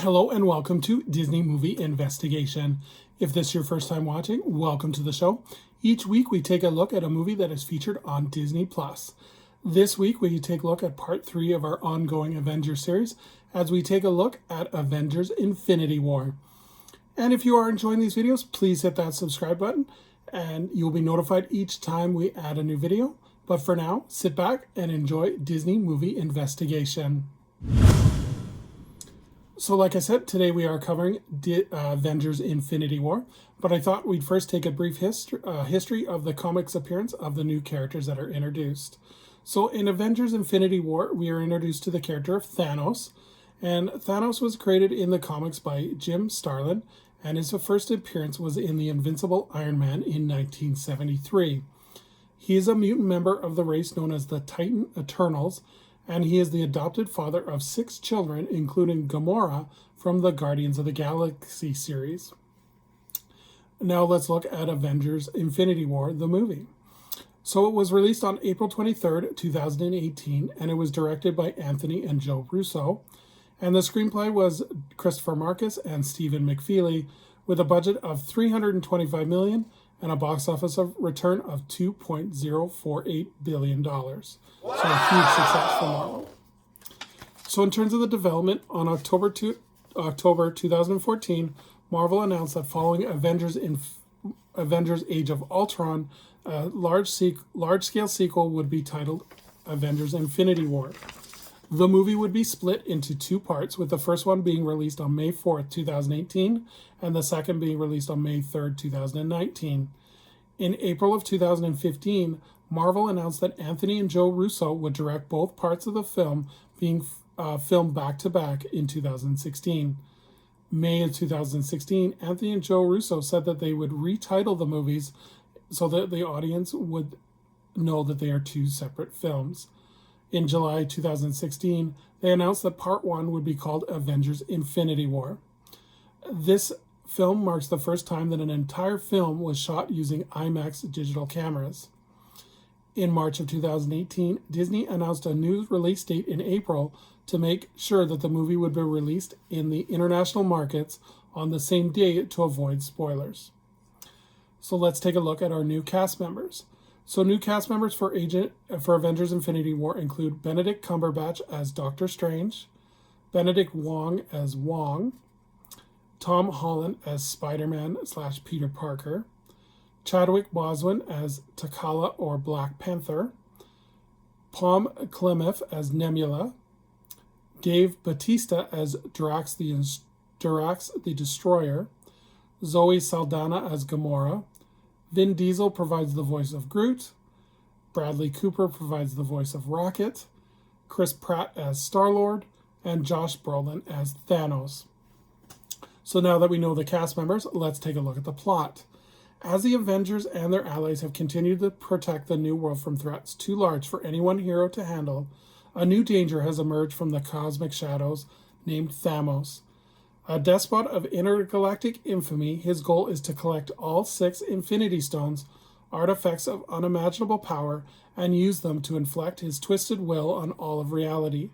Hello and welcome to Disney Movie Investigation. If this is your first time watching, welcome to the show. Each week we take a look at a movie that is featured on Disney+. This week we take a look at part 3 of our ongoing Avengers series as we take a look at Avengers Infinity War. And if you are enjoying these videos, please hit that subscribe button and you'll be notified each time we add a new video. But for now, sit back and enjoy Disney Movie Investigation. So like I said, today we are covering Avengers Infinity War, but I thought we'd first take a brief history of the comics appearance of the new characters that are introduced. So in Avengers Infinity War, we are introduced to the character of Thanos, and Thanos was created in the comics by Jim Starlin, and his first appearance was in The Invincible Iron Man in 1973. He is a mutant member of the race known as the Titan Eternals, and he is the adopted father of 6 children, including Gamora from the Guardians of the Galaxy series. Now let's look at Avengers Infinity War, the movie. So it was released on April 23rd, 2018, and it was directed by Anthony and Joe Russo. And the screenplay was Christopher Marcus and Stephen McFeely, with a budget of $325 million and a box office return of $2.048 billion. Wow. So a huge success for Marvel. So in terms of the development, on October 2014, Marvel announced that following Avengers Age of Ultron, a large-scale sequel would be titled Avengers Infinity War. The movie would be split into 2 parts, with the first one being released on May 4th, 2018, and the second being released on May 3rd, 2019. In April of 2015, Marvel announced that Anthony and Joe Russo would direct both parts of the film, being filmed back-to-back in 2016. May of 2016, Anthony and Joe Russo said that they would retitle the movies so that the audience would know that they are 2 separate films. In July 2016, they announced that Part 1 would be called Avengers Infinity War. This film marks the first time that an entire film was shot using IMAX digital cameras. In March of 2018, Disney announced a new release date in April to make sure that the movie would be released in the international markets on the same day to avoid spoilers. So let's take a look at our new cast members. So new cast members for Avengers Infinity War include Benedict Cumberbatch as Doctor Strange, Benedict Wong as Wong, Tom Holland as Spider-Man/Peter Parker, Chadwick Boseman as T'Challa or Black Panther, Pom Klementieff as Nebula, Dave Bautista as Drax the Destroyer, Zoe Saldana as Gamora, Vin Diesel provides the voice of Groot, Bradley Cooper provides the voice of Rocket, Chris Pratt as Star-Lord, and Josh Brolin as Thanos. So now that we know the cast members, let's take a look at the plot. As the Avengers and their allies have continued to protect the New World from threats too large for any one hero to handle, a new danger has emerged from the cosmic shadows named Thanos. A despot of intergalactic infamy, his goal is to collect all 6 Infinity Stones, artifacts of unimaginable power, and use them to inflict his twisted will on all of reality.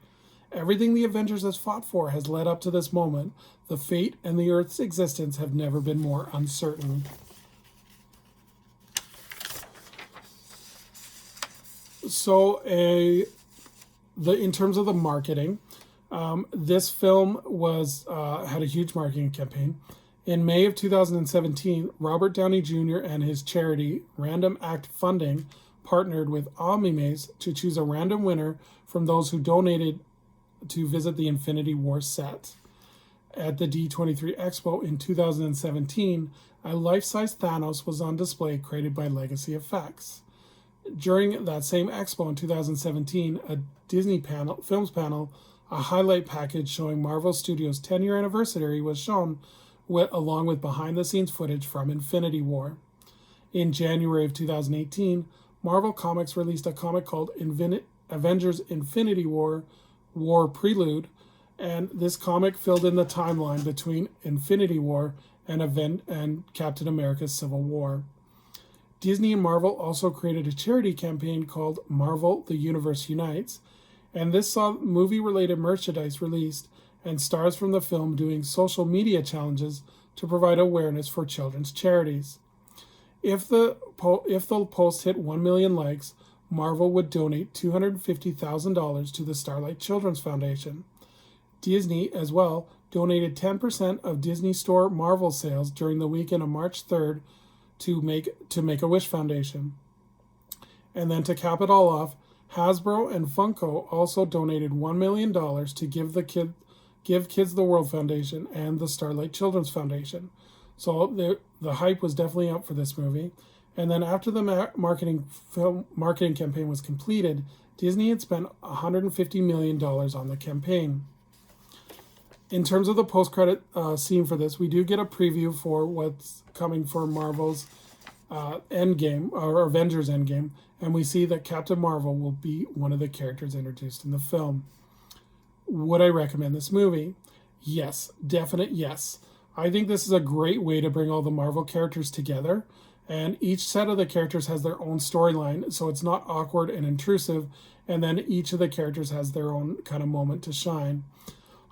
Everything the Avengers has fought for has led up to this moment. The fate and the Earth's existence have never been more uncertain. So, in terms of the marketing, this film had a huge marketing campaign. In May of 2017, Robert Downey Jr. and his charity, Random Act Funding, partnered with OmniMaze to choose a random winner from those who donated to visit the Infinity War set. At the D23 Expo in 2017, a life-size Thanos was on display created by Legacy Effects. During that same expo in 2017, a Disney Films panel, a highlight package showing Marvel Studios' 10-year anniversary was shown, along with behind-the-scenes footage from Infinity War. In January of 2018, Marvel Comics released a comic called Avengers Infinity War Prelude, and this comic filled in the timeline between Infinity War and Captain America's Civil War. Disney and Marvel also created a charity campaign called Marvel The Universe Unites, and this saw movie-related merchandise released and stars from the film doing social media challenges to provide awareness for children's charities. If the post hit 1 million likes, Marvel would donate $250,000 to the Starlight Children's Foundation. Disney, as well, donated 10% of Disney Store Marvel sales during the weekend of March 3rd to Make-A-Wish Foundation. And then to cap it all off, Hasbro and Funko also donated $1 million to Give Kids the World Foundation and the Starlight Children's Foundation. So the hype was definitely up for this movie. And then after the marketing campaign was completed, Disney had spent $150 million on the campaign. In terms of the post-credit scene for this, we do get a preview for what's coming for Marvel's Endgame, or Avengers Endgame, and we see that Captain Marvel will be one of the characters introduced in the film. Would I recommend this movie? Yes, definite yes. I think this is a great way to bring all the Marvel characters together, and each set of the characters has their own storyline, so it's not awkward and intrusive, and then each of the characters has their own kind of moment to shine.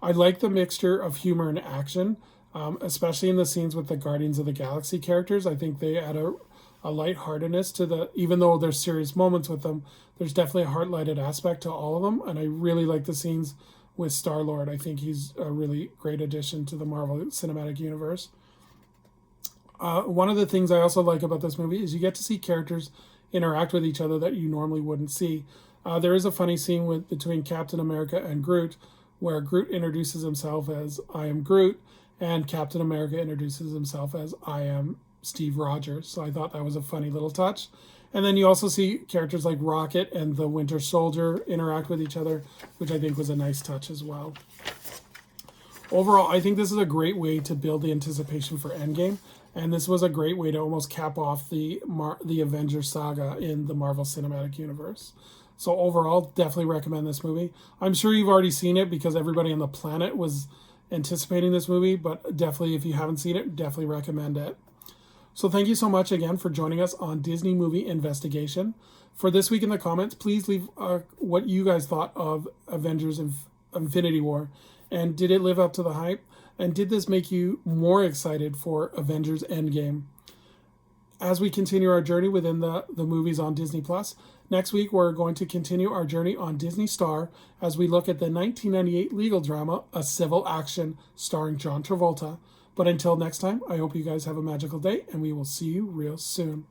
I like the mixture of humor and action, especially in the scenes with the Guardians of the Galaxy characters. I think they add a lightheartedness to even though there's serious moments with them, there's definitely a heart-lighted aspect to all of them, and I really like the scenes with Star-Lord. I think he's a really great addition to the Marvel Cinematic Universe. One of the things I also like about this movie is you get to see characters interact with each other that you normally wouldn't see. There is a funny scene between Captain America and Groot, where Groot introduces himself as I am Groot, and Captain America introduces himself as I am Steve Rogers. So I thought that was a funny little touch. And then you also see characters like Rocket and the Winter Soldier interact with each other, which I think was a nice touch as well. Overall, I think this is a great way to build the anticipation for Endgame, and this was a great way to almost cap off the Avengers saga in the Marvel Cinematic Universe. So overall, definitely recommend this movie. I'm sure you've already seen it because everybody on the planet was anticipating this movie, but definitely if you haven't seen it, definitely recommend it. So thank you so much again for joining us on Disney Movie Investigation. For this week in the comments, please leave what you guys thought of Avengers Infinity War. And did it live up to the hype? And did this make you more excited for Avengers Endgame? As we continue our journey within the movies on Disney+, next week we're going to continue our journey on Disney Star as we look at the 1998 legal drama, A Civil Action, starring John Travolta. But until next time, I hope you guys have a magical day, and we will see you real soon.